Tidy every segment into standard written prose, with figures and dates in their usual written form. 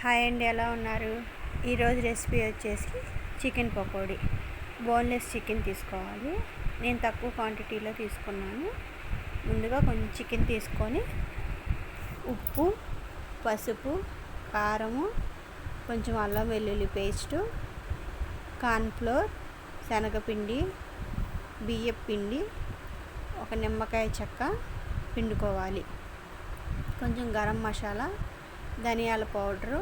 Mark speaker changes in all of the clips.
Speaker 1: Hi అండి, ఎలా ఉన్నారు? ఈరోజు రెసిపీ వచ్చేసి చికెన్ పకోడీ. బోన్లెస్ చికెన్ తీసుకోవాలి. నేను తక్కువ క్వాంటిటీలో తీసుకున్నాను. ముందుగా కొంచెం చికెన్ తీసుకొని ఉప్పు, పసుపు, కారము, కొంచెం అల్లం వెల్లుల్లి పేస్టు, కార్న్ఫ్లోర్, శనగపిండి, బియ్యం పిండి, ఒక నిమ్మకాయ చెక్క పిండుకోవాలి. కొంచెం గరం మసాలా, ధనియాల పౌడరు,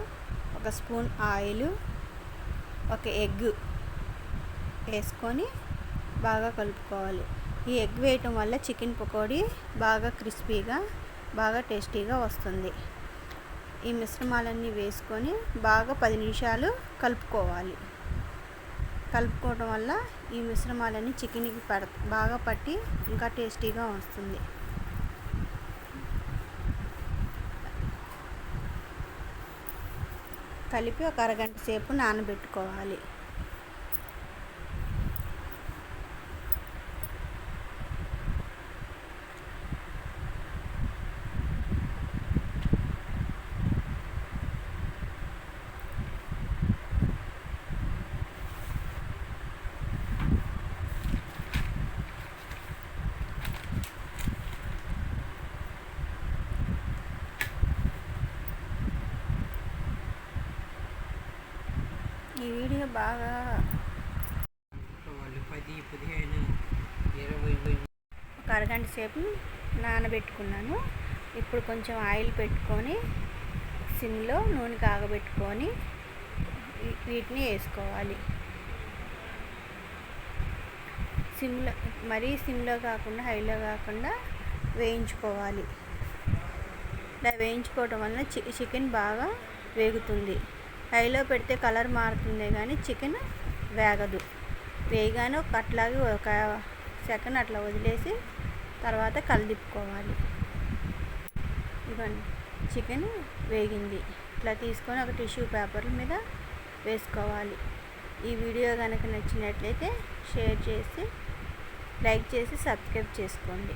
Speaker 1: ఒక స్పూన్ ఆయిల్, ఒక ఎగ్ వేసుకొని బాగా కలుపుకోవాలి. ఈ ఎగ్ వేయటం వల్ల చికెన్ పకోడీ బాగా క్రిస్పీగా, బాగా టేస్టీగా వస్తుంది. ఈ మిశ్రమాలన్నీ వేసుకొని బాగా 10 నిమిషాలు కలుపుకోవాలి. కలుపుకోవడం వల్ల ఈ మిశ్రమాలన్నీ చికెన్కి బాగా పట్టి ఇంకా టేస్టీగా వస్తుంది. కలిపి ఒక అరగంట సేపు నానబెట్టుకోవాలి. ఈ వీడియో బాగా 10-15-20 ఒక అరగంట సేపు నానబెట్టుకున్నాను. ఇప్పుడు కొంచెం ఆయిల్ పెట్టుకొని సిమ్లో నూనె కాగబెట్టుకొని వీటిని వేసుకోవాలి. సిమ్లో, మరీ సిమ్లో కాకుండా హైలో కాకుండా వేయించుకోవాలి. ఇలా వేయించుకోవటం వల్ల చికెన్ బాగా వేగుతుంది. హైలో పెడితే కలర్ మారుతుంది కానీ చికెన్ వేగదు. వేయగానే అట్లాగే ఒక సెకండ్ అట్లా వదిలేసి తర్వాత కలదిప్పుకోవాలి. ఇవ్వండి, చికెన్ వేగింది. ఇట్లా తీసుకొని ఒక టిష్యూ పేపర్ మీద వేసుకోవాలి. ఈ వీడియో కనుక నచ్చినట్లయితే షేర్ చేసి, లైక్ చేసి, సబ్స్క్రైబ్ చేసుకోండి.